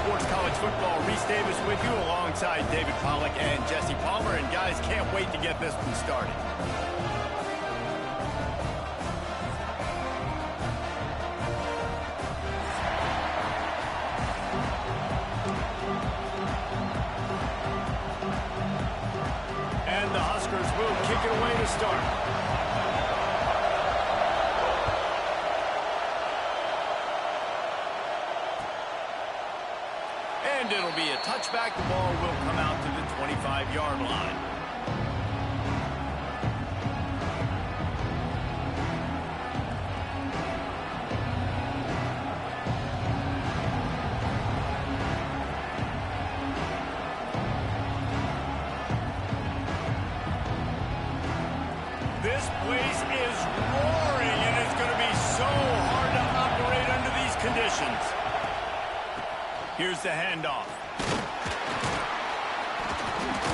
Sports College Football. Reese Davis with you alongside David Pollack and Jesse Palmer. And guys, can't wait to get this one started. And the Huskers will kick it away to start. And it'll be a touchback. The ball will come out to the 25-yard line. This place is roaring, and it's going to be so hard to operate under these conditions. Here's the handoff.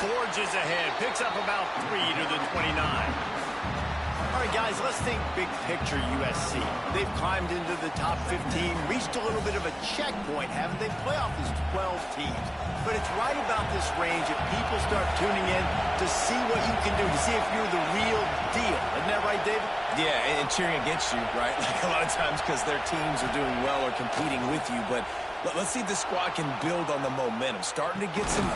Forges ahead. Picks up about 3 to the 29. All right, guys, let's think big picture USC. They've climbed into the top 15, reached a little bit of a checkpoint, haven't they? Playoff is 12 teams. But it's right about this range that people start tuning in to see what you can do, to see if you're the real deal. Isn't that right, David? Yeah, and cheering against you, right? Like a lot of times because their teams are doing well or competing with you. But let's see if the squad can build on the momentum. Starting to get some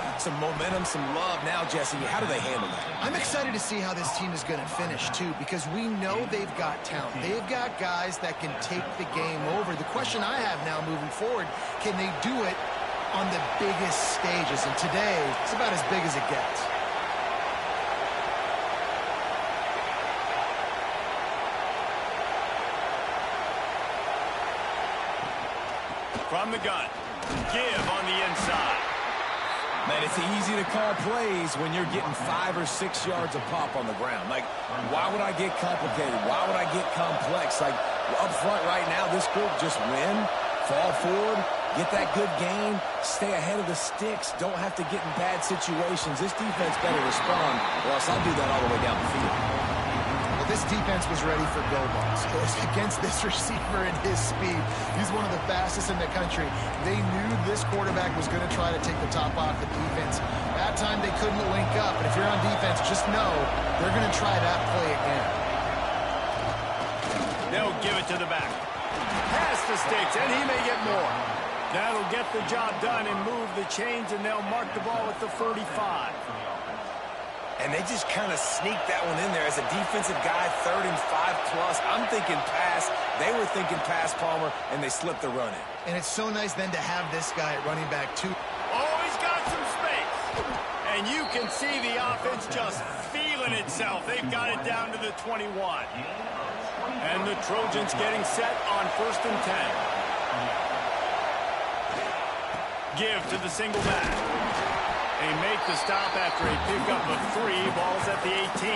momentum, some love. Now, Jesse, how do they handle that? I'm excited to see how this team is going to finish, too, because we know they've got talent. They've got guys that can take the game over. The question I have now moving forward, can they do it on the biggest stages? And today, it's about as big as it gets. From the gun, give on the inside. Man, it's easy to call plays when you're getting 5 or 6 yards of pop on the ground. Like, why would I get complicated? Why would I get complex? Like, up front right now, this group just win, fall forward, get that good gain, stay ahead of the sticks, don't have to get in bad situations. This defense better respond, or else I'll do that all the way down the field. Well, this defense was ready for go balls. Against this receiver and his speed, he's one of the fastest in the country. They knew this quarterback was going to try to take the top off the defense. That time they couldn't link up, but if you're on defense, just know they're going to try that play again. They'll give it to the back. Pass the sticks, and he may get more. That'll get the job done and move the chains, and they'll mark the ball at the 35. And they just kind of sneaked that one in there as a defensive guy, 3rd and 5+. I'm thinking pass. They were thinking pass, Palmer, and they slipped the run in. And it's so nice then to have this guy at running back, too. Oh, he's got some space. And you can see the offense just feeling itself. They've got it down to the 21. And the Trojans getting set on 1st and 10. Give to the single back. They make the stop after a pickup of 3. Balls at the 18.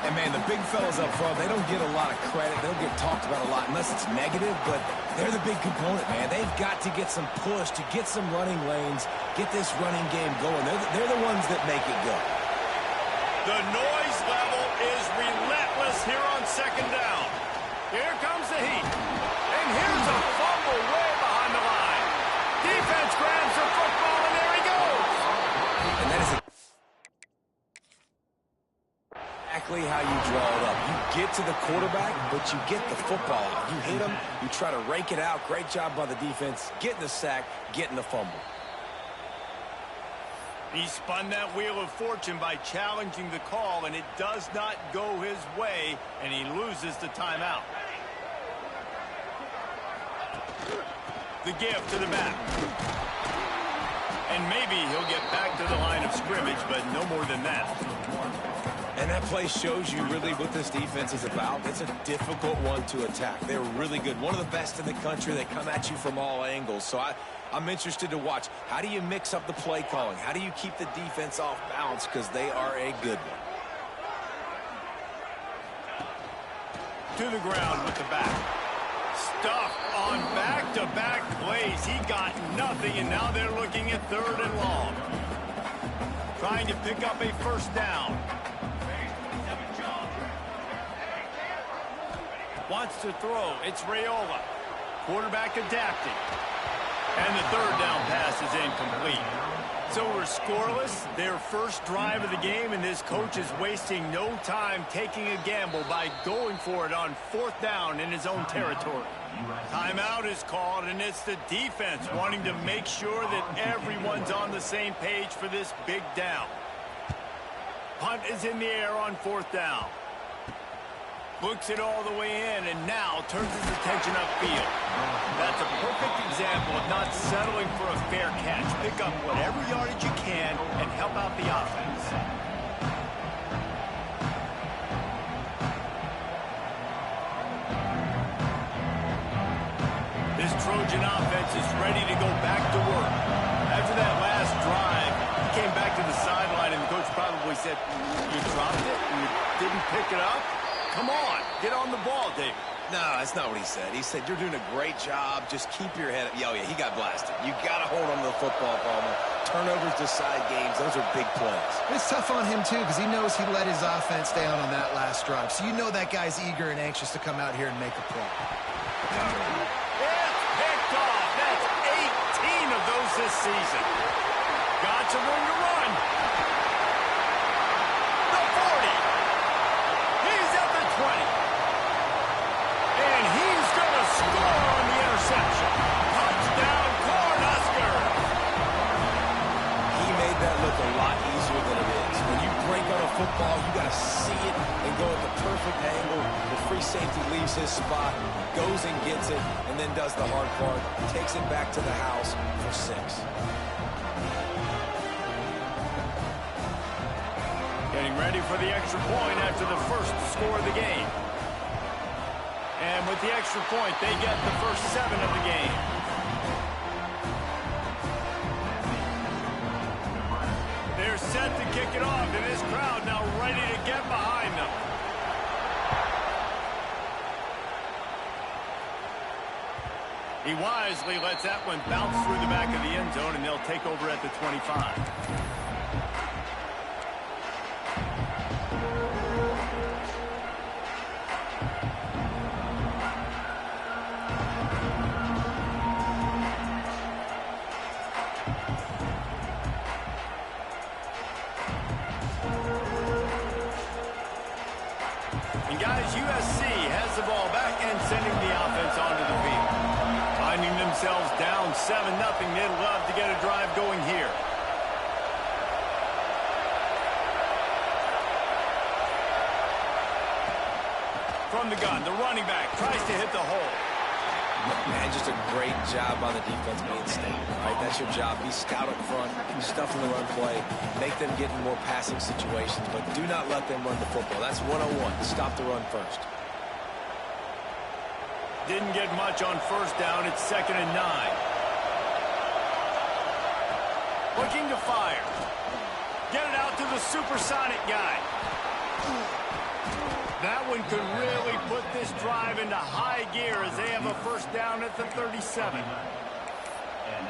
And, man, the big fellas up front, they don't get a lot of credit. They don't get talked about a lot unless it's negative, but they're the big component, man. They've got to get some push, to get some running lanes, get this running game going. They're the ones that make it go. The noise level is relentless here on 2nd down. Here comes the heat. And here's a fumble way behind the line. Defense grabs the football, and there he goes. And that is exactly how you draw it up. You get to the quarterback, but you get the football out. You hit him, you try to rake it out. Great job by the defense, getting the sack, getting the fumble. He spun that wheel of fortune by challenging the call, and it does not go his way, and he loses the timeout. The give to the back. And maybe he'll get back to the line of scrimmage, but no more than that. And that play shows you really what this defense is about. It's a difficult one to attack. They're really good. One of the best in the country. They come at you from all angles. So I'm interested to watch. How do you mix up the play calling? How do you keep the defense off balance? Because they are a good one. To the ground with the back. Stuffed on back-to-back plays. He got nothing, and now they're looking at 3rd and long. Trying to pick up a 1st down. Wants to throw. It's Raiola. Quarterback adapting. And the third down pass is incomplete. So we're scoreless, their first drive of the game, and this coach is wasting no time taking a gamble by going for it on 4th down in his own territory. Timeout is called, and it's the defense wanting to make sure that everyone's on the same page for this big down. Punt is in the air on 4th down. Books it all the way in, and now turns his attention upfield. That's a perfect example of not settling for a fair catch. Pick up whatever yardage you can and help out the offense. This Trojan offense is ready to go back to work. After that last drive, he came back to the sideline, and the coach probably said, "You dropped it? You didn't pick it up? Come on, get on the ball, David." No, that's not what he said. He said, "You're doing a great job. Just keep your head up." Oh, yeah, he got blasted. You got to hold on to the football, Palmer. Turnovers decide games. Those are big plays. It's tough on him, too, because he knows he let his offense down on that last drive. So you know that guy's eager and anxious to come out here and make a play. It's picked off. That's 18 of those this season. Got some room to run. The 40. He's at the 20. And he's going to score on the interception. Touchdown, Cornhusker. He made that look a lot easier than it is. When you break on a football, you got to see it and go at the perfect angle. The free safety leaves his spot, goes and gets it, and then does the hard part, takes it back to the house for 6. Getting ready for the extra point after the first to score of the game. And with the extra point, they get the first 7 of the game. They're set to kick it off, and this crowd now ready to get behind them. He wisely lets that one bounce through the back of the end zone, and they'll take over at the 25. And guys, USC has the ball back and sending the offense onto the field. Finding themselves down 7-0, they'd love to get a drive going here. From the gun, the running back tries to hit the hole. Man, just a great job by the defense being stable, right? That's your job. Be scout up front, stuff in the run play, make them get in more passing situations, but do not let them run the football. That's 101. Stop the run first. Didn't get much on 1st down. It's 2nd and 9. Looking to fire. Get it out to the supersonic guy. That one could really put this drive into high gear as they have a 1st down at the 37.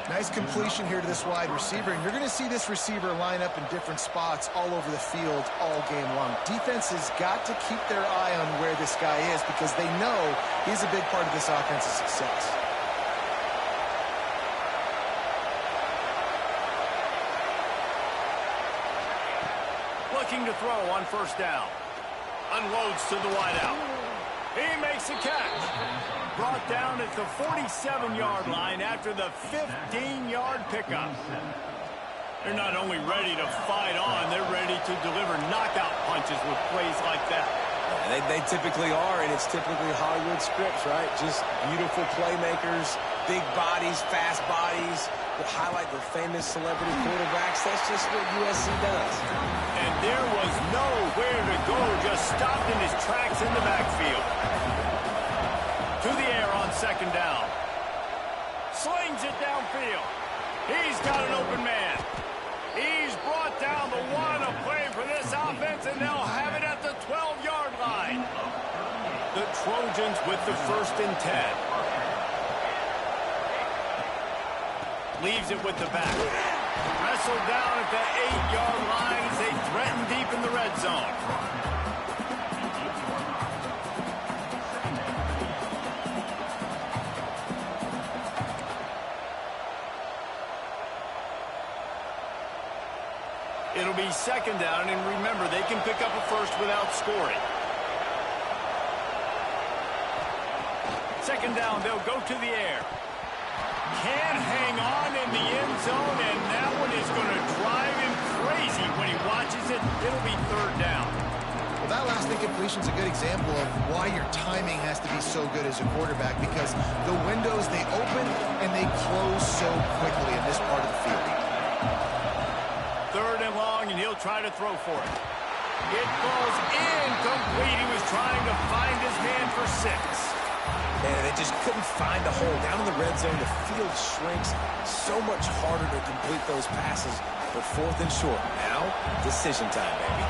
Nice completion here to this wide receiver, and you're going to see this receiver line up in different spots all over the field all game long. Defense has got to keep their eye on where this guy is because they know he's a big part of this offense's success. Looking to throw on 1st down. Unloads to the wideout. He makes a catch. Brought down at the 47-yard line after the 15-yard pickup. They're not only ready to fight on, they're ready to deliver knockout punches with plays like that. They typically are, and it's typically Hollywood scripts, right? Just beautiful playmakers, big bodies, fast bodies that highlight the famous celebrity quarterbacks. That's just what USC does. And there was nowhere to go, just stopped in his tracks in the backfield. To the air on 2nd down. Slings it downfield. He's got an open man. He's brought down the one, a play for this offense, and they'll have it at the 12-yard line. The Trojans with the 1st and 10. Leaves it with the back. Wrestled down at the 8-yard line as they threaten deep in the red zone. It'll be second down, and remember, they can pick up a first without scoring. Second down, they'll go to the air. Can't hang on in the end zone, and that one is going to drive him crazy when he watches it. It'll be third down. Well, that last incompletion is a good example of why your timing has to be so good as a quarterback, because the windows, they open and they close so quickly in this part of the field. Third and long, and he'll try to throw for it. It falls incomplete. He was trying to find his man for 6. And they just couldn't find a hole. Down in the red zone, the field shrinks. So much harder to complete those passes. But fourth and short. Now, decision time, baby.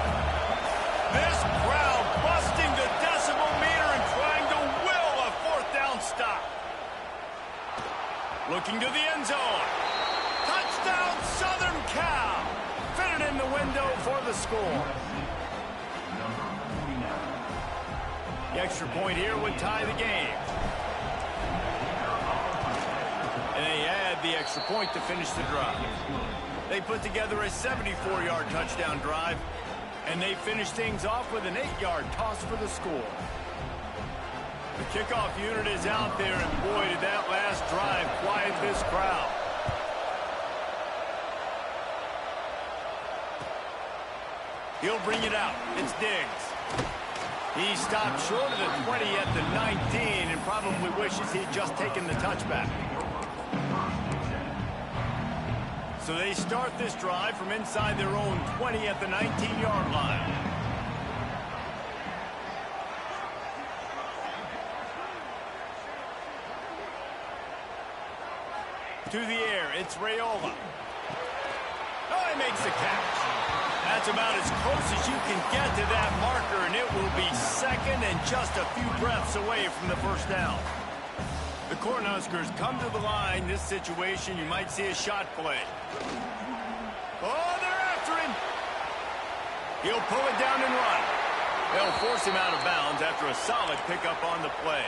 This crowd busting the decibel meter and trying to will a fourth down stop. Looking to the end zone. Touchdown, Southern Cal. Fitted in the window for the score. The extra point here would tie the game. And they add the extra point to finish the drive. They put together a 74-yard touchdown drive, and they finish things off with an 8-yard toss for the score. The kickoff unit is out there, and boy, did that last drive quiet this crowd. He'll bring it out. It's Diggs. He stopped short of the 20 at the 19 and probably wishes he'd just taken the touchback. So they start this drive from inside their own 20 at the 19-yard line. To the air, it's Raiola. Oh, he makes the catch. That's about as close as you can get to that marker, and it will be second and just a few breaths away from the first down. The Cornhuskers come to the line. This situation, you might see a shot play. Oh, they're after him. He'll pull it down and run. They'll force him out of bounds after a solid pickup on the play.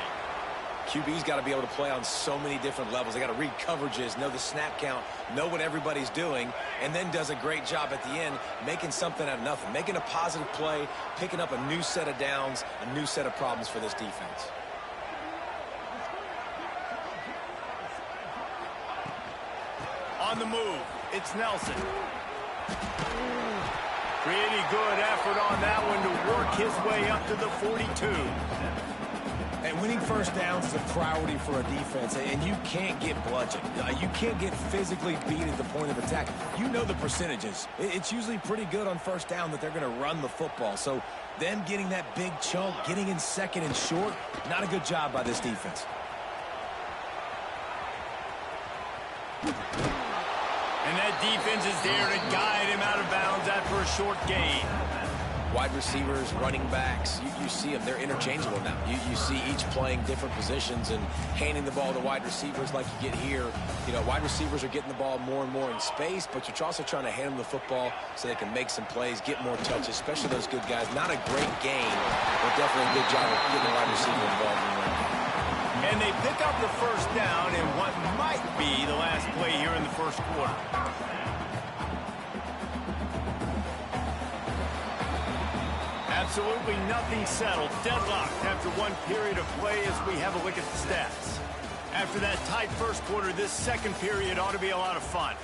QB's got to be able to play on so many different levels. They got to read coverages, know the snap count, know what everybody's doing, and then does a great job at the end making something out of nothing, making a positive play, picking up a new set of downs, a new set of problems for this defense. On the move, it's Nelson. Pretty good effort on that one to work his way up to the 42. And winning first downs is a priority for a defense, and you can't get bludgeoned. You can't get physically beat at the point of attack. You know the percentages. It's usually pretty good on first down that they're going to run the football. So them getting that big chunk, getting in second and short, not a good job by this defense. And that defense is there to guide him out of bounds after a short gain. Wide receivers, running backs, you see them. They're interchangeable now. You see each playing different positions and handing the ball to wide receivers like you get here. You know, wide receivers are getting the ball more and more in space, but you're also trying to hand them the football so they can make some plays, get more touches, especially those good guys. Not a great game, but definitely a good job of getting the wide receiver involved in the run. And they pick up the first down in what might be the last play here in the first quarter. Absolutely nothing settled. Deadlocked after one period of play as we have a look at the stats. After that tight first quarter, this second period ought to be a lot of fun.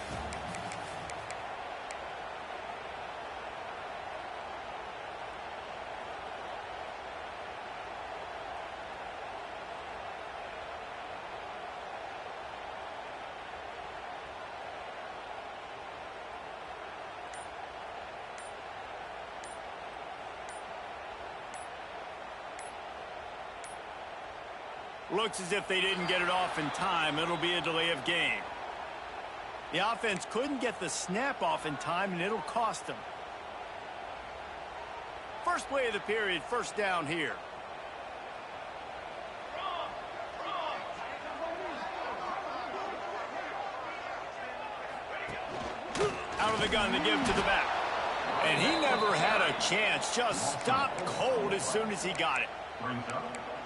Looks as if they didn't get it off in time. It'll be a delay of game. The offense couldn't get the snap off in time, and it'll cost them. First play of the period, first down here. Out of the gun to give to the back. And he never had a chance. Just stopped cold as soon as he got it.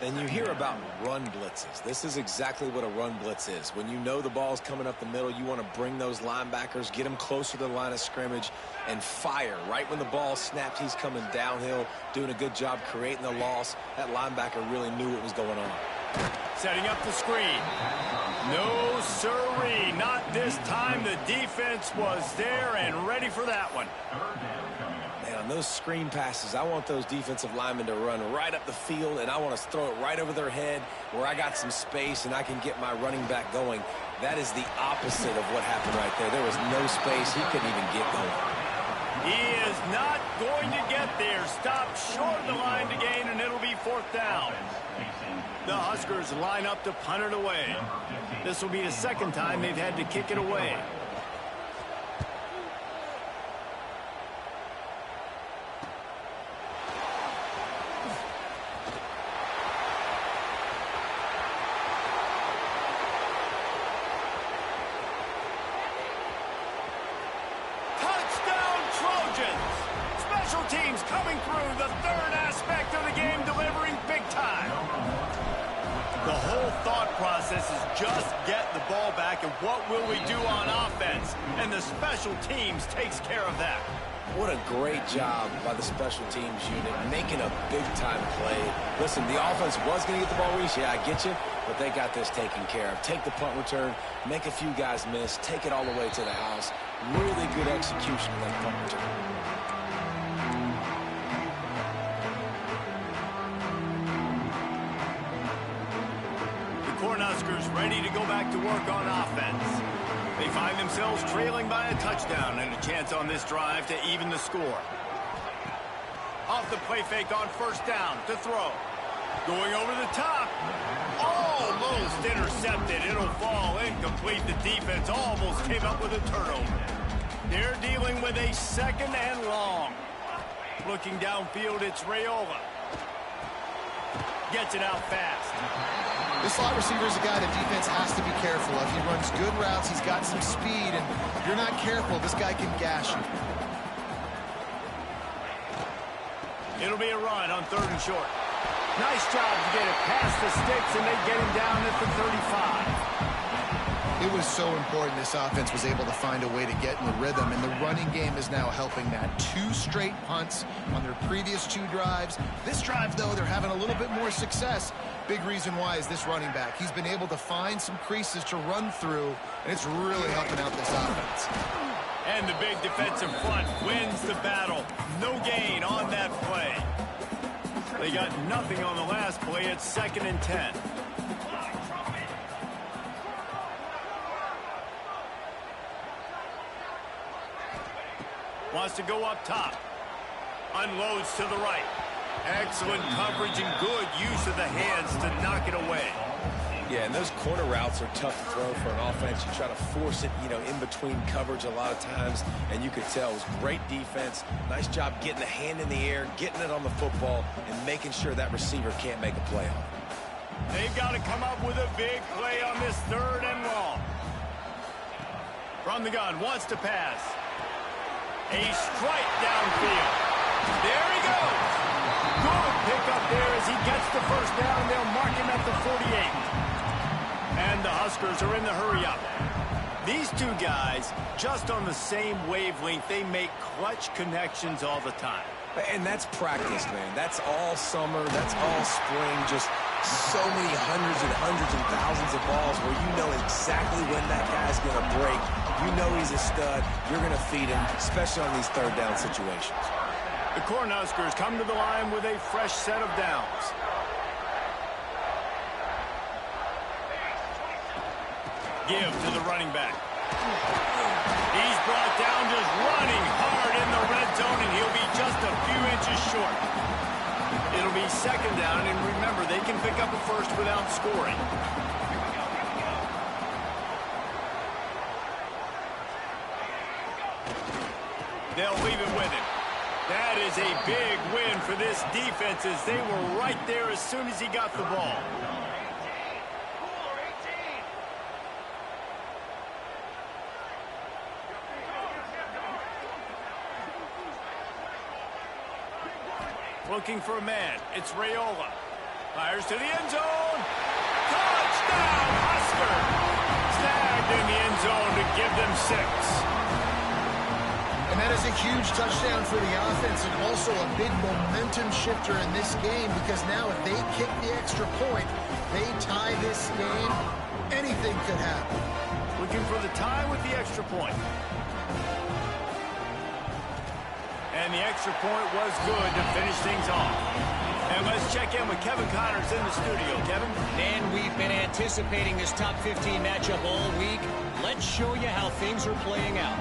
And you hear about run blitzes. This is exactly what a run blitz is. When you know the ball's coming up the middle, you want to bring those linebackers, get them closer to the line of scrimmage, and fire. Right when the ball snapped, he's coming downhill, doing a good job creating the loss. That linebacker really knew what was going on. Setting up the screen. No siree, not this time. The defense was there and ready for that one. Man, on those screen passes, I want those defensive linemen to run right up the field, and I want to throw it right over their head where I got some space and I can get my running back going. That is the opposite of what happened right there. There was no space. He couldn't even get going. He is not going to get there. Stop short of the line to gain, and it'll be 4th down. The Huskers line up to punt it away. This will be the 2nd time they've had to kick it away. Touchdown, Trojans! Special teams coming through, the 3rd aspect of the game, delivering big time. The whole thought process is just get the ball back, and what will we do on offense? And the special teams takes care of that. What a great job by the special teams unit, making a big-time play. Listen, the offense was going to get the ball reach. Yeah, I get you, but they got this taken care of. Take the punt return, make a few guys miss, take it all the way to the house. Really good execution of that punt return. Cornhuskers ready to go back to work on offense. They find themselves trailing by a touchdown and a chance on this drive to even the score. Off the play fake on 1st down to throw. Going over the top. Almost intercepted. It'll fall incomplete. The defense almost came up with a turnover. They're dealing with a 2nd and long. Looking downfield, it's Raiola. Gets it out fast. This slot receiver is a guy that defense has to be careful of. He runs good routes. He's got some speed, and if you're not careful, this guy can gash you. It'll be a run on 3rd and short. Nice job to get it past the sticks, and they get him down at the 35. It was so important this offense was able to find a way to get in the rhythm, and the running game is now helping that. 2 straight punts on their previous 2 drives. This drive, though, they're having a little bit more success. Big reason why is this running back. He's been able to find some creases to run through, and it's really helping out this offense. And the big defensive front wins the battle. No gain on that play. They got nothing on the last play. It's 2nd and 10. Wants to go up top. Unloads to the right. Excellent coverage and good use of the hands to knock it away. Yeah, and those corner routes are tough to throw for an offense. You try to force it, in between coverage a lot of times, and you could tell it was great defense. Nice job getting the hand in the air, getting it on the football, and making sure that receiver can't make a play on it. They've got to come up with a big play on this 3rd and long. From the gun, wants to pass. A strike downfield. There he goes. Good pickup there as he gets the 1st down. They'll mark him at the 48. And the Huskers are in the hurry-up. These 2 guys, just on the same wavelength, they make clutch connections all the time. And that's practice, man. That's all summer. That's all spring. Just so many hundreds and thousands of balls where you know exactly when that guy's going to break. You know he's a stud. You're going to feed him, especially on these 3rd down situations. The Cornhuskers come to the line with a fresh set of downs. Give to the running back. He's brought down just running hard in the red zone, and he'll be just a few inches short. It'll be 2nd down, and remember, they can pick up a 1st without scoring. They'll leave it with him. That is a big win for this defense as they were right there as soon as he got the ball. Looking for a man. It's Raiola. Fires to the end zone. Touchdown, Husker. Snagged in the end zone to give them 6. And that is a huge touchdown for the offense and also a big momentum shifter in this game because now if they kick the extra point, they tie this game, anything could happen. Looking for the tie with the extra point. And the extra point was good to finish things off. And let's check in with Kevin Connors in the studio. Kevin? Man, we've been anticipating this top 15 matchup all week. Let's show you how things are playing out.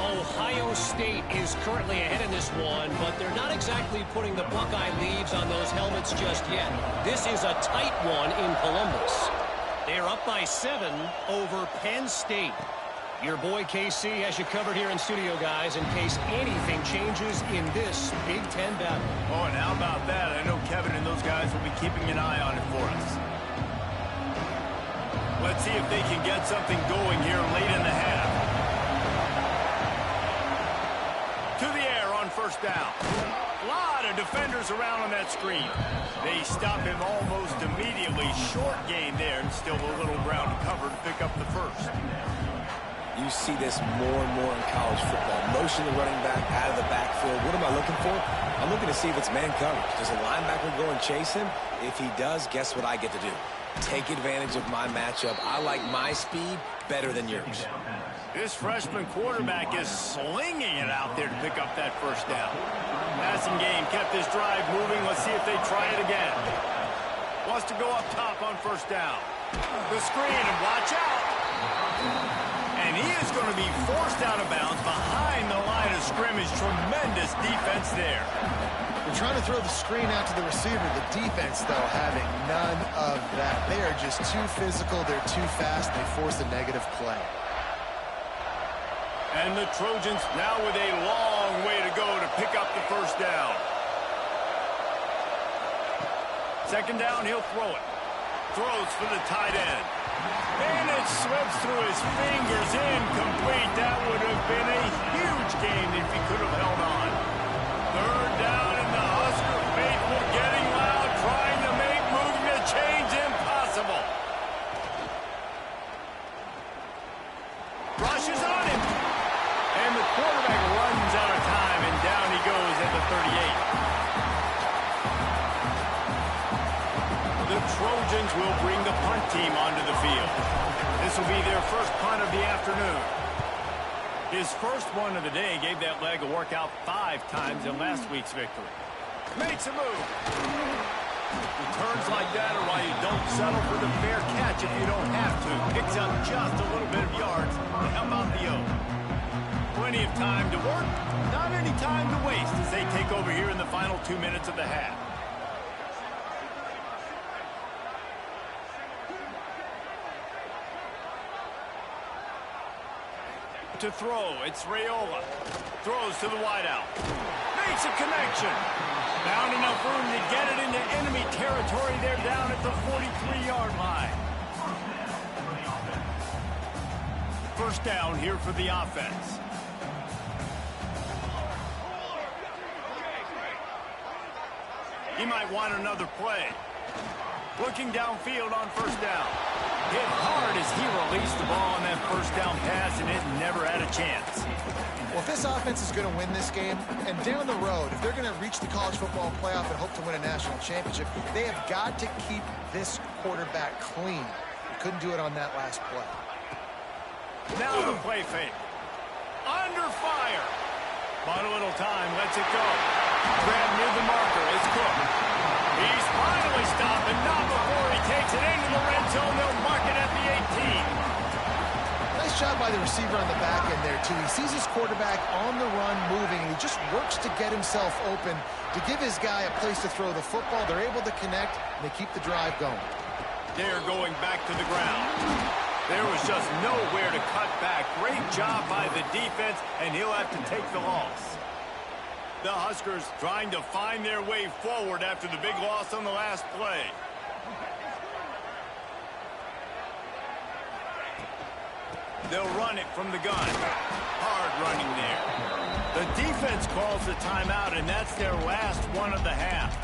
Ohio State is currently ahead in this one, but they're not exactly putting the Buckeye leaves on those helmets just yet. This is a tight one in Columbus. They're up by 7 over Penn State. Your boy KC has you covered here in studio, guys, in case anything changes in this Big Ten battle. Oh, and how about that? I know Kevin and those guys will be keeping an eye on it for us. Let's see if they can get something going here late in the half. To the air on first down. A lot of defenders around on that screen. They stop him almost immediately. Short gain there and still a little ground to cover to pick up the first. You see this more and more in college football. Motion the running back out of the backfield. What am I looking for? I'm looking to see if it's man coverage. Does a linebacker go and chase him? If he does, guess what I get to do? Take advantage of my matchup. I like my speed better than yours. This freshman quarterback is slinging it out there to pick up that first down. Passing game kept this drive moving. Let's see if they try it again. Wants to go up top on first down. The screen, and watch out. And he is going to be forced out of bounds behind the line of scrimmage. Tremendous defense there. They're trying to throw the screen out to the receiver. The defense, though, having none of that. They are just too physical. They're too fast. They force a negative play. And the Trojans now with a long way to go to pick up the first down. Second down, he'll throw it. Throws for the tight end. And it slips through his fingers, incomplete. That would have been a huge gain if he could have held on. Third down, and the Husker faithful getting loud, trying to make moving the chains impossible. Rushes on him. And the quarterback runs out of time, and down he goes at the 38. The Trojans will bring the punt team onto the field. This will be their first punt of the afternoon. His first one of the day gave that leg a workout 5 times in last week's victory. Makes a move. Returns like that are why you don't settle for the fair catch if you don't have to. Picks up just a little bit of yards to help out the O. Plenty of time to work, not any time to waste as they take over here in the final 2 minutes of the half. To throw, it's Raiola. Throws to the wideout. Makes a connection. Found enough room to get it into enemy territory. They're down at the 43-yard line. First down here for the offense. He might want another play. Looking downfield on first down. Hit hard as he released the ball on that first down pass, and it never had a chance. Well, if this offense is going to win this game, and down the road, if they're going to reach the college football playoff and hope to win a national championship, they have got to keep this quarterback clean. They couldn't do it on that last play. Now the play fake. Under fire. But a little time, lets it go. Grab near the marker, it's Cook. He's finally stopped, and not before he takes it into the red zone. They'll mark it at the 18. Nice job by the receiver on the back end there, too. He sees his quarterback on the run moving, and he just works to get himself open to give his guy a place to throw the football. They're able to connect, and they keep the drive going. They're going back to the ground. There was just nowhere to cut back. Great job by the defense, and he'll have to take the loss. The Huskers trying to find their way forward after the big loss on the last play. They'll run it from the gun. Hard running there. The defense calls the timeout, and that's their last one of the half.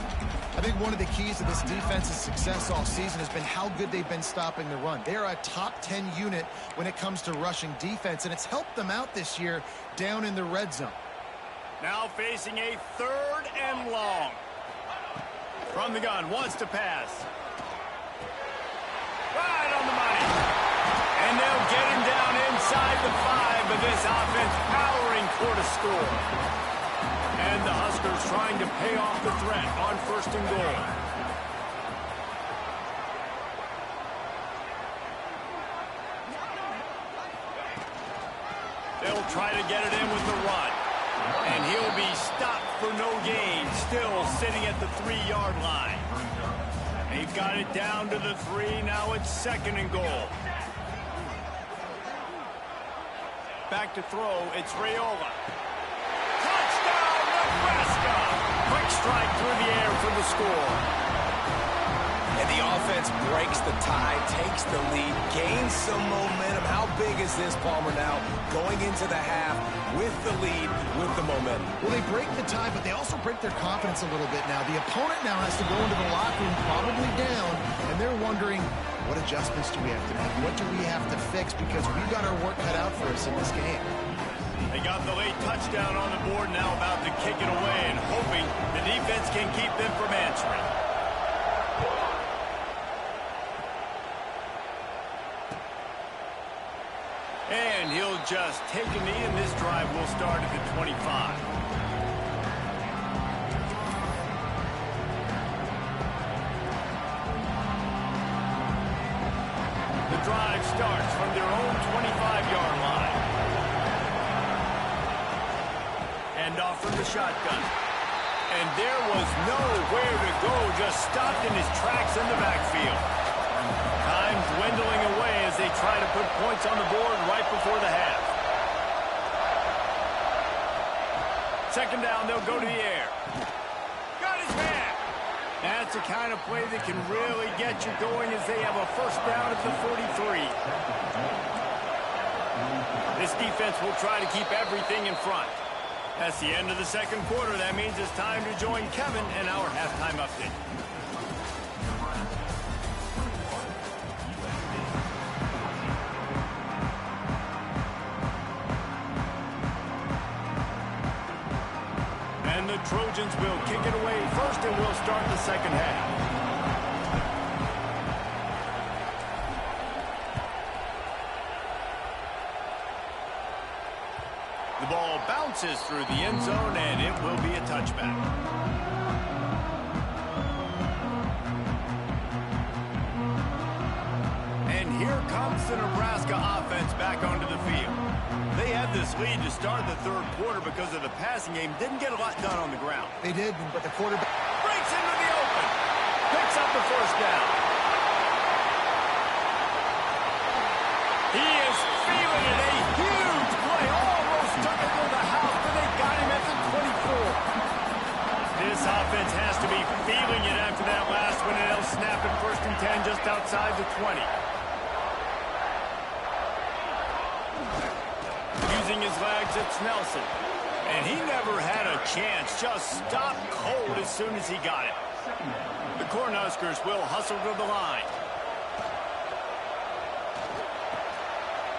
I think one of the keys to this defense's success all season has been how good they've been stopping the run. They are a top 10 unit when it comes to rushing defense, and it's helped them out this year down in the red zone. Now facing a 3rd and long. From the gun, wants to pass. Right on the money. And they'll get him down inside the 5, but this offense powering toward a score. And the Huskers trying to pay off the threat on 1st and goal. They'll try to get it in with the run. And he'll be stopped for no gain, still sitting at the 3-yard line. They've got it down to the 3, now it's 2nd and goal. Back to throw, it's Raiola. Touchdown, Nebraska! Quick strike through the air for the score. And the offense breaks the tie, takes the lead, gains some momentum. How big is this, Palmer, now going into the half with the lead, with the momentum? Well, they break the tie, but they also break their confidence a little bit now. The opponent now has to go into the locker room probably down, and they're wondering, what adjustments do we have to make? What do we have to fix? Because we've got our work cut out for us in this game. They got the late touchdown on the board, now about to kick it away and hoping the defense can keep them from answering. And he'll just take a knee, and this drive will start at the 25. The drive starts from their own 25-yard line. And off from the shotgun. And there was nowhere to go, just stopped in his tracks in the backfield. Time dwindling away as they try to put points on the board right before the half. 2nd down, they'll go to the air. Got his man. That's the kind of play that can really get you going as they have a 1st down at the 43. This defense will try to keep everything in front. That's the end of the 2nd quarter. That means it's time to join Kevin in our halftime update. And the Trojans will kick it away first, and we'll start the 2nd half. The ball bounces through the end zone, and it will be a touchback. And here comes the Nebraska offense back onto the field. They had this lead to start the 3rd quarter because of the passing game. Didn't get a lot done on the ground. They did, but the quarterback Breaks into the open. Picks up the 1st down. He is feeling it. A huge play. Almost took it to the house, but they got him at the 24. This offense has to be feeling it after that last one, and they'll snap it 1st and 10 just outside the 20. Using his legs, it's Nelson. And he never had a chance. Just stopped cold as soon as he got it. The Cornhuskers will hustle to the line.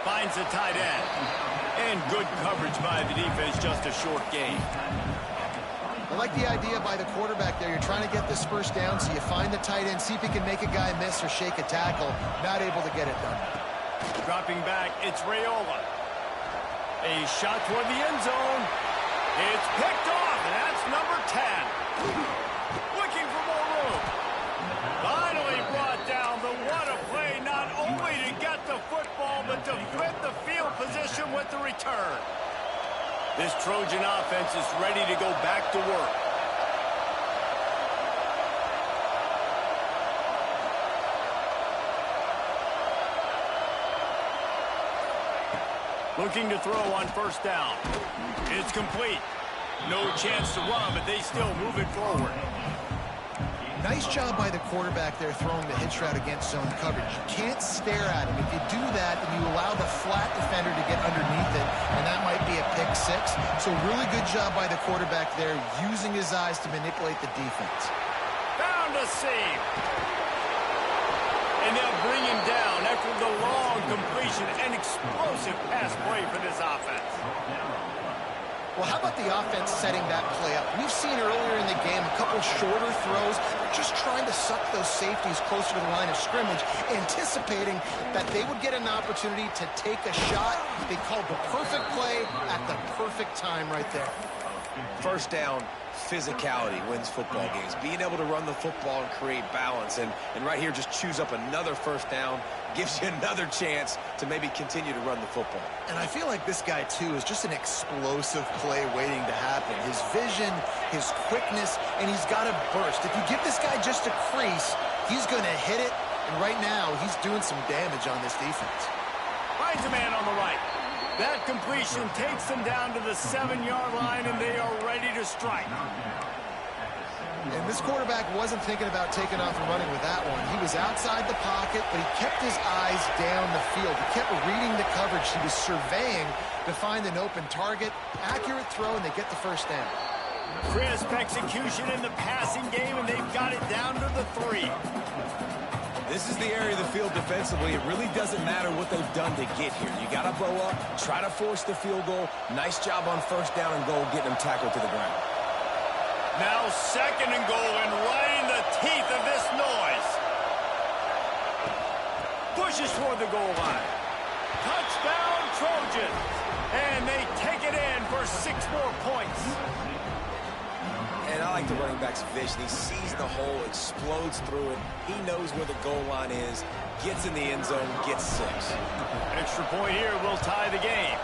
Finds the tight end. And good coverage by the defense, just a short gain. I like the idea by the quarterback there. You're trying to get this 1st down, so you find the tight end, see if he can make a guy miss or shake a tackle. Not able to get it done. Dropping back, it's Raiola. A shot toward the end zone. It's picked off, and that's number 10. Looking for more room. Finally brought down, but what a play, not only to get the football, but to flip the field position with the return. This Trojan offense is ready to go back to work. Looking to throw on 1st down. It's complete. No chance to run, but they still move it forward. Nice job by the quarterback there throwing the hitch route against zone coverage. You can't stare at him. If you do that, then you allow the flat defender to get underneath it, and that might be a pick 6. So really good job by the quarterback there, using his eyes to manipulate the defense. Found the seam. And they'll bring him down after the long completion and explosive pass play for this offense. Well, how about the offense setting that play up? We've seen earlier in the game a couple shorter throws, just trying to suck those safeties closer to the line of scrimmage, anticipating that they would get an opportunity to take a shot. They called the perfect play at the perfect time right there. First down, physicality wins football games. Being able to run the football and create balance. And right here, just choose up another first down, gives you another chance to maybe continue to run the football. And I feel like this guy, too, is just an explosive play waiting to happen. His vision, his quickness, and he's got a burst. If you give this guy just a crease, he's going to hit it. And right now, he's doing some damage on this defense. Finds a man on the right. That completion takes them down to the 7-yard line, and they are ready to strike. And this quarterback wasn't thinking about taking off and running with that one. He was outside the pocket, but he kept his eyes down the field. He kept reading the coverage. He was surveying to find an open target. Accurate throw, and they get the first down. Crisp execution in the passing game, and they've got it down to the 3. This is the area of the field defensively. It really doesn't matter what they've done to get here. You got to bow up, try to force the field goal. Nice job on first down and goal, getting them tackled to the ground. Now 2nd and goal, and right in the teeth of this noise. Pushes toward the goal line. Touchdown, Trojans. And they take it in for 6 more points. And I like the running back's vision. He sees the hole, explodes through it. He knows where the goal line is, gets in the end zone, gets 6. Extra point here will tie the game.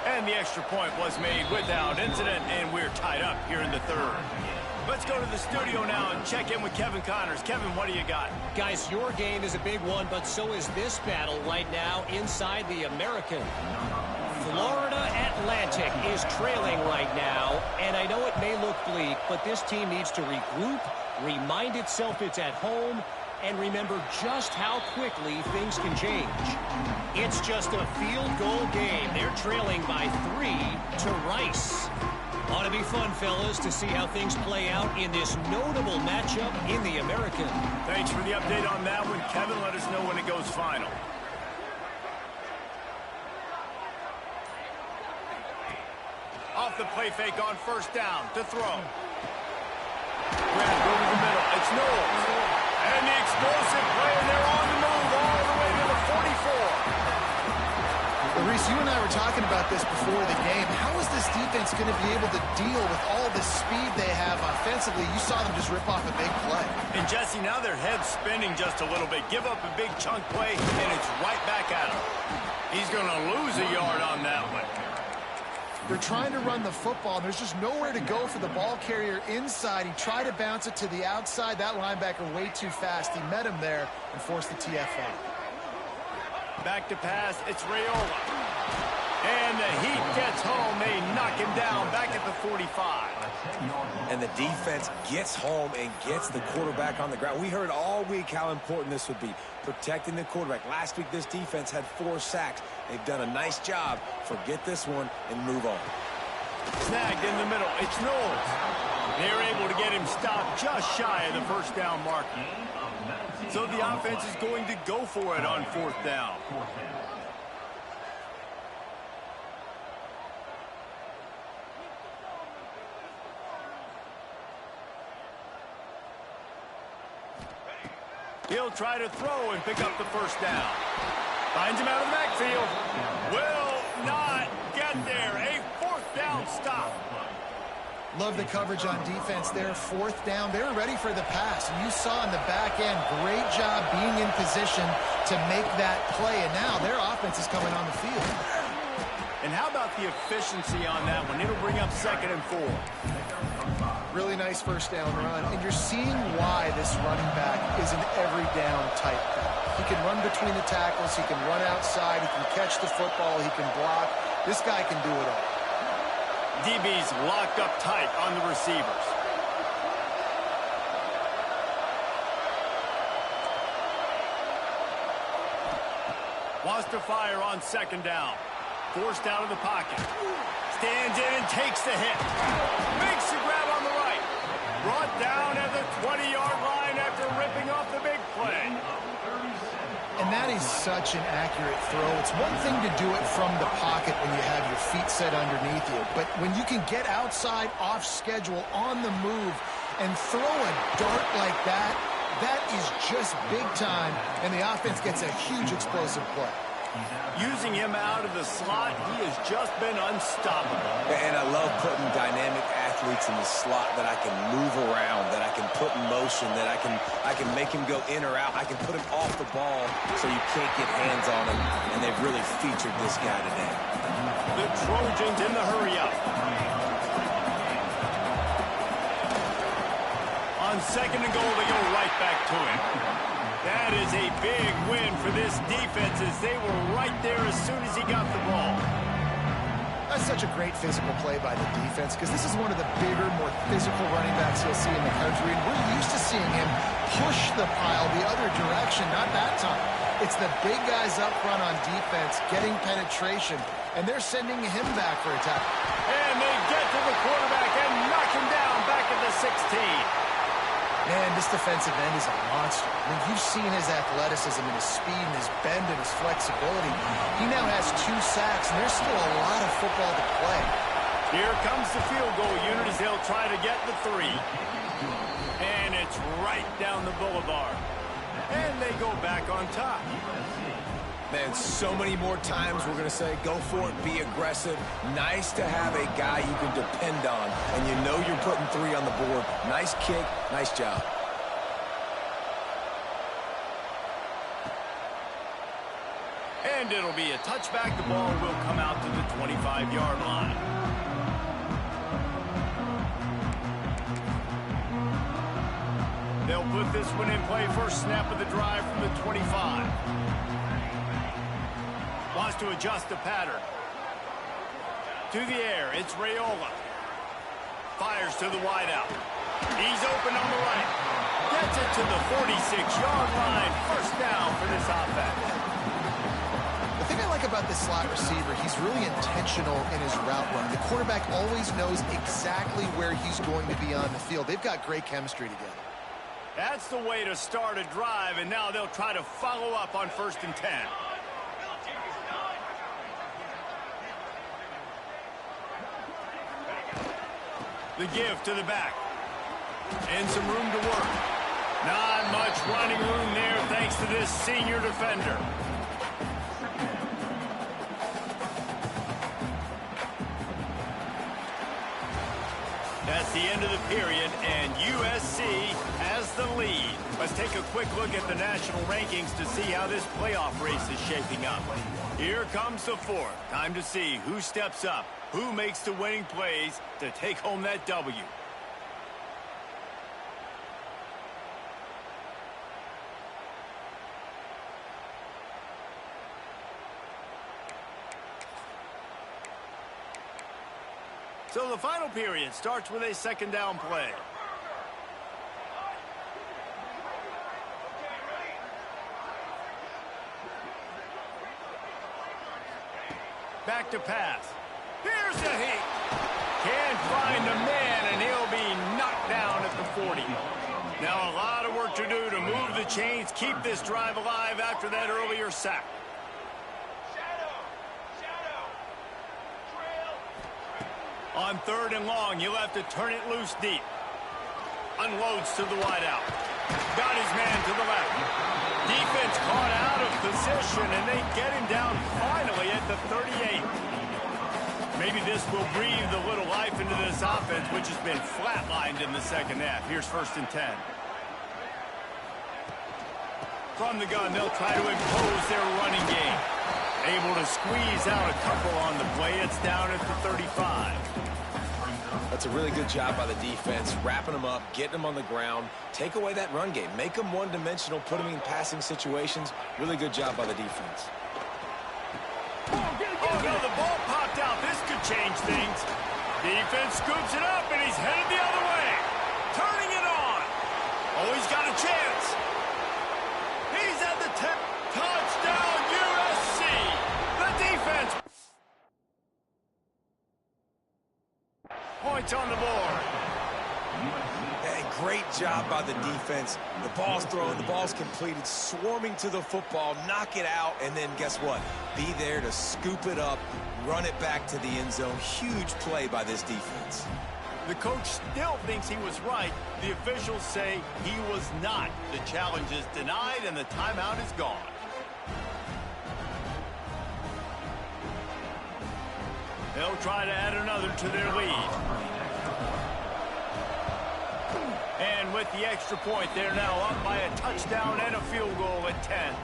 And the extra point was made without incident, and we're tied up here in the 3rd. Let's go to the studio now and check in with Kevin Connors. Kevin, what do you got? Guys, your game is a big one, but so is this battle right now inside the American. Florida Atlantic is trailing right now, and I know it may look bleak, but this team needs to regroup, remind itself it's at home, and remember just how quickly things can change. It's just a field goal game. They're trailing by 3 to Rice. Ought to be fun, fellas, to see how things play out in this notable matchup in the American. Thanks for the update on that one, Kevin. Let us know when it goes final. Off the play fake on first down to throw. Grab over the middle. It's Knowles. And the explosive play, and they're on the move all the way to the 44. Well, Reese, you and I were talking about this before the game. How is this defense going to be able to deal with all the speed they have offensively? You saw them just rip off a big play. And, Jesse, now their head's spinning just a little bit. Give up a big chunk play, and it's right back at him. He's going to lose a yard on that one. They're trying to run the football, and there's just nowhere to go for the ball carrier inside. He tried to bounce it to the outside. That linebacker way too fast. He met him there and forced the TFL. Back to pass. It's Raiola. And the Heat gets home. They knock him down back at the 45. And the defense gets home and gets the quarterback on the ground. We heard all week how important this would be, protecting the quarterback. Last week, this defense had 4 sacks. They've done a nice job. Forget this one and move on. Snagged in the middle. It's Knowles. They're able to get him stopped just shy of the first down mark. So the offense is going to go for it on 4th down. He'll try to throw and pick up the first down. Finds him out of the backfield. Will not get there. A 4th down stop. Love the coverage on defense there. 4th down. They were ready for the pass. And you saw in the back end, great job being in position to make that play. And now their offense is coming on the field. And how about the efficiency on that one? It'll bring up 2nd and 4. Really nice first down run. And you're seeing why this running back is an every down type back. He can run between the tackles. He can run outside. He can catch the football. He can block. This guy can do it all. DB's locked up tight on the receivers. Wants to fire on 2nd down. Forced out of the pocket. Stands in and takes the hit. Makes the grab on the right. Brought down at the 20-yard line after ripping off the big play. And that is such an accurate throw. It's one thing to do it from the pocket when you have your feet set underneath you, but when you can get outside, off schedule, on the move, and throw a dart like that, that is just big time, and the offense gets a huge explosive play. Using him out of the slot, he has just been unstoppable. And I love putting dynamic athletes in the slot that I can move around, that I can put in motion, that I can make him go in or out. I can put him off the ball so you can't get hands on him, and they've really featured this guy today. The Trojans in the hurry-up. On second and goal, they go right back to him. That is a big win for this defense as they were right there as soon as he got the ball. That's such a great physical play by the defense because this is one of the bigger, more physical running backs you'll see in the country, and we're used to seeing him push the pile the other direction, not that time. It's the big guys up front on defense getting penetration, and they're sending him back for a tackle. And they get to the quarterback and knock him down back at the 16. Man, this defensive end is a monster. I mean, you've seen his athleticism and his speed and his bend and his flexibility. He now has 2 sacks, and there's still a lot of football to play. Here comes the field goal unit as they'll try to get the 3. And it's right down the boulevard. And they go back on top. Man, so many more times we're going to say, go for it, be aggressive. Nice to have a guy you can depend on, and you know you're putting 3 on the board. Nice kick, nice job. And it'll be a touchback. The ball will come out to the 25-yard line. They'll put this one in play. First snap of the drive from the 25. Wants to adjust the pattern. To the air, it's Raiola. Fires to the wideout. He's open on the right. Gets it to the 46-yard line. First down for this offense. The thing I like about this slot receiver, he's really intentional in his route run. The quarterback always knows exactly where he's going to be on the field. They've got great chemistry together. That's the way to start a drive, and now they'll try to follow up on 1st and 10. The give to the back. And some room to work. Not much running room there thanks to this senior defender. That's the end of the period, and USC has the lead. Let's take a quick look at the national rankings to see how this playoff race is shaping up. Here comes the 4th. Time to see who steps up, who makes the winning plays to take home that W. So the final period starts with a 2nd down play. Back to pass. Here's the heat. Can't find a man, and he'll be knocked down at the 40. Now a lot of work to do to move the chains, keep this drive alive after that earlier sack. On 3rd and long, you'll have to turn it loose deep. Unloads to the wideout. Got his man to the left. Defense caught out of position, and they get him down finally at the 38. Maybe this will breathe a little life into this offense, which has been flatlined in the 2nd half. Here's 1st and 10. From the gun, they'll try to impose their running game. Able to squeeze out a couple on the play. It's down at the 35. That's a really good job by the defense, wrapping them up, getting them on the ground, take away that run game, make them one-dimensional, put them in passing situations. Really good job by the defense. Oh, no, the ball popped out. This could change things. Defense scoops it up, and he's headed the other way. Turning it on. Oh, he's got a chance. He's at the tip. Touchdown, USC. The defense. Points on the board. Hey, great job by the defense. The ball's thrown, the ball's completed, swarming to the football, knock it out, and then guess what? Be there to scoop it up, run it back to the end zone. Huge play by this defense. The coach still thinks he was right. The officials say he was not. The challenge is denied, and the timeout is gone. They'll try to add another to their lead. And with the extra point, they're now up by a touchdown and a field goal at 10.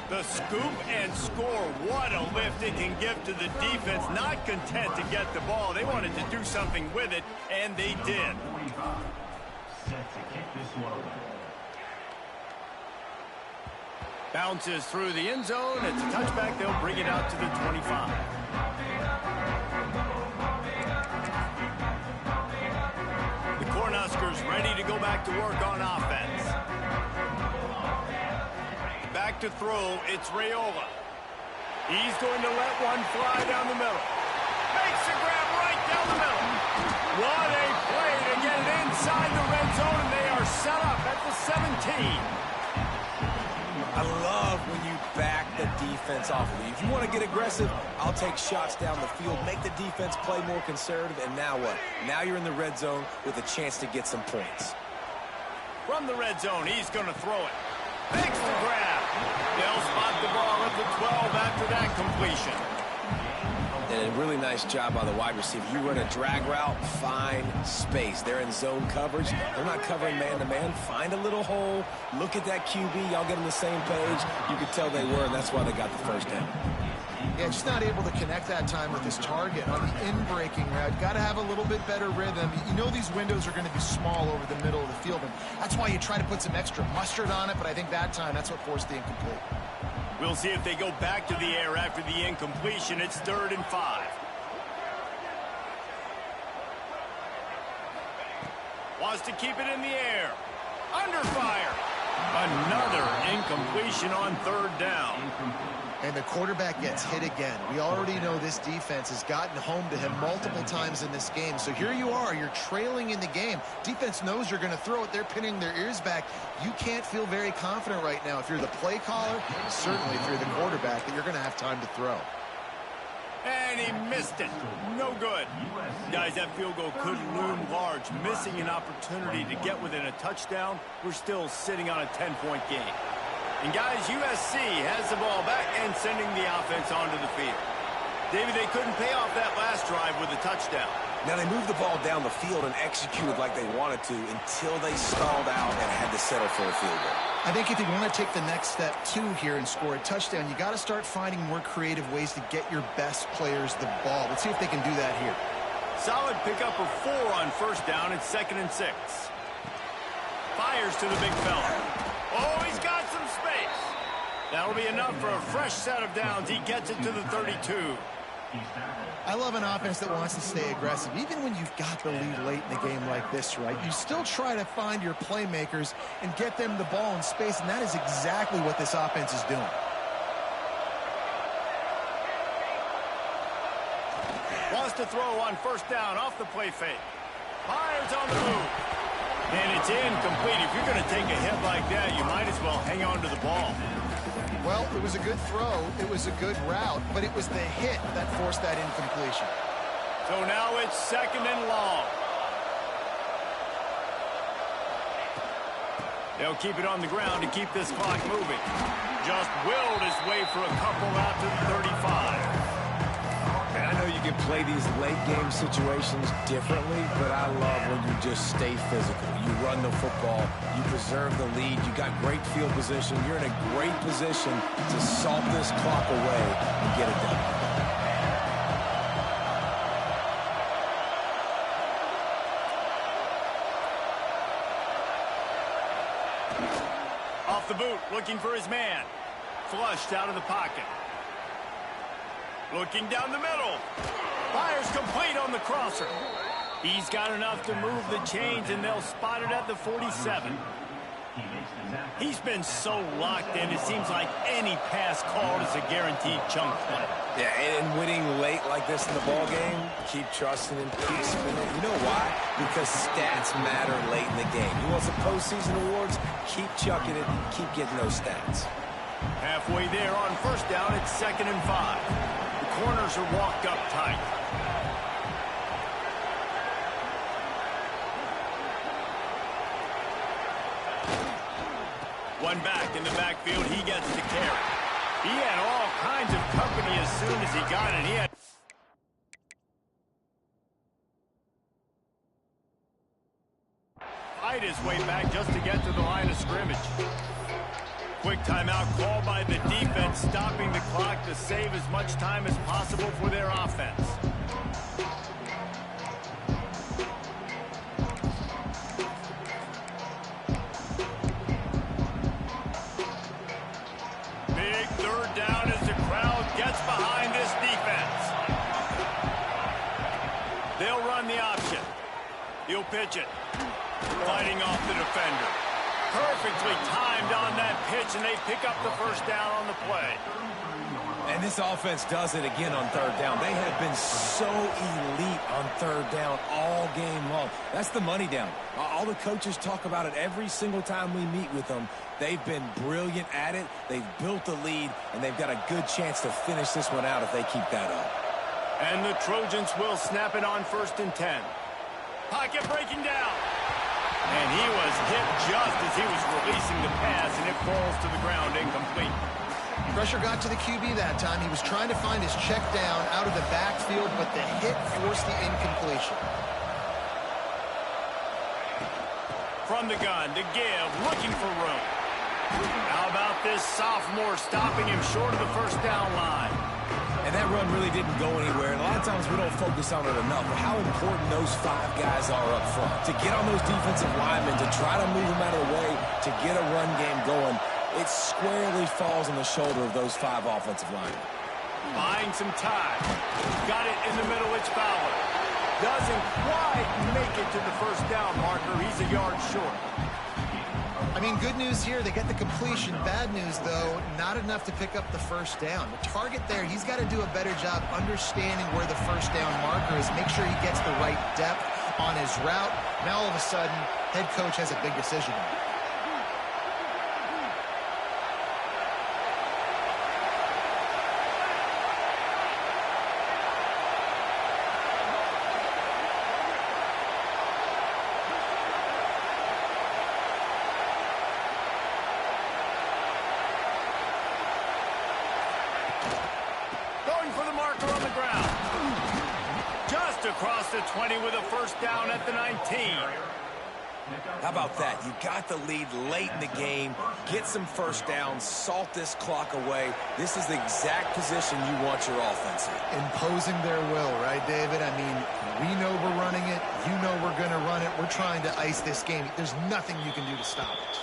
The scoop and score. What a lift it can give to the defense. Not content to get the ball. They wanted to do something with it, and they did. Bounces through the end zone. It's a touchback. They'll bring it out to the 25. The Cornhuskers ready to go back to work on offense. Back to throw, it's Raiola. He's going to let one fly down the middle. Makes a grab right down the middle. What a play to get it inside the red zone, and they are set up at the 17. I love when you back the defense off of you. If you want to get aggressive, I'll take shots down the field, make the defense play more conservative, and now what? Now you're in the red zone with a chance to get some points. From the red zone, he's going to throw it. Makes the grab. They'll spot the ball at the 12 after that completion. And a really nice job by the wide receiver. You run a drag route, find space. They're in zone coverage. They're not covering man-to-man. Find a little hole. Look at that QB. Y'all get on the same page. You could tell they were, and that's why they got the first down. Yeah, just not able to connect that time with his target on the in-breaking route. Got to have a little bit better rhythm. You know these windows are going to be small over the middle of the field, and that's why you try to put some extra mustard on it, but I think that time that's what forced the incomplete. We'll see if they go back to the air after the incompletion. It's 3rd and 5. Wants to keep it in the air. Under fire. Another incompletion on 3rd down. And the quarterback gets hit again. We already know this defense has gotten home to him multiple times in this game. So here you are, you're trailing in the game. Defense knows you're going to throw it. They're pinning their ears back. You can't feel very confident right now. If you're the play caller, certainly if you're the quarterback, that you're going to have time to throw. And he missed it. No good. Guys, that field goal could loom large. Missing an opportunity to get within a touchdown. We're still sitting on a 10-point game. And guys, USC has the ball back and sending the offense onto the field. David, they couldn't pay off that last drive with a touchdown. Now they moved the ball down the field and executed like they wanted to until they stalled out and had to settle for a field goal. I think if you want to take the next step, too, here and score a touchdown, you got to start finding more creative ways to get your best players the ball. Let's see if they can do that here. Solid pickup of 4 on 1st down. It's 2nd and 6. Fires to the big fella. Oh, he's got some space. That'll be enough for a fresh set of downs. He gets it to the 32. I love an offense that wants to stay aggressive. Even when you've got the lead late in the game like this, right? You still try to find your playmakers and get them the ball in space, and that is exactly what this offense is doing. Wants to throw on 1st down off the play fake. Fires on the move. And it's incomplete. If you're going to take a hit like that, you might as well hang on to the ball. Well, it was a good throw. It was a good route, but it was the hit that forced that incompletion. So now it's 2nd and long. They'll keep it on the ground to keep this clock moving. Just willed his way for a couple out to the 35. I know you can play these late game situations differently, but I love when you just stay physical. You run the football, you preserve the lead, you got great field position, you're in a great position to salt this clock away and get it done. Off the boot, looking for his man. Flushed out of the pocket. Looking down the middle. Fires complete on the crosser. He's got enough to move the chains, and they'll spot it at the 47. He's been so locked in, it seems like any pass called is a guaranteed chunk play. Yeah, and winning late like this in the ball game, keep trusting him, keep spinning. You know why? Because stats matter late in the game. You want some postseason awards? Keep chucking it, keep getting those stats. Halfway there on first down, it's 2nd and 5. The corners are walked up tight. One back in the backfield, he gets the carry. He had all kinds of company as soon as he got it. He had fight his way back just to get to the line of scrimmage. Quick timeout called by the defense, stopping the clock to save as much time as possible for their offense. Big 3rd down as the crowd gets behind this defense. They'll run the option. He'll pitch it. Fighting off the defender. Perfectly timed on that pitch, and they pick up the first down on the play. And this offense does it again on 3rd down. They have been so elite on 3rd down all game long. That's the money down. All the coaches talk about it every single time we meet with them. They've been brilliant at it. They've built the lead, and they've got a good chance to finish this one out if they keep that up. And the Trojans will snap it on 1st and 10. Pocket breaking down. And he was hit just as he was releasing the pass, and it falls to the ground incomplete. Pressure got to the QB that time. He was trying to find his check down out of the backfield, but the hit forced the incompletion. From the gun to give, looking for room. How about this sophomore stopping him short of the first down line? And that run really didn't go anywhere. And a lot of times we don't focus on it enough, but how important those 5 guys are up front. To get on those defensive linemen, to try to move them out of the way, to get a run game going, it squarely falls on the shoulder of those 5 offensive linemen. Buying some time. Got it in the middle, it's Fowler. Doesn't quite make it to the first down marker. He's a yard short. I mean, good news here, they get the completion. Bad news, though, not enough to pick up the first down. The target there, he's got to do a better job understanding where the first down marker is, make sure he gets the right depth on his route. Now, all of a sudden, head coach has a big decision to make. Across the 20 with a first down at the 19. How about that? You got the lead late in the game. Get some first downs. Salt this clock away. This is the exact position you want your offense in. Imposing their will, right, David? I mean, we know we're running it. You know we're going to run it. We're trying to ice this game. There's nothing you can do to stop it.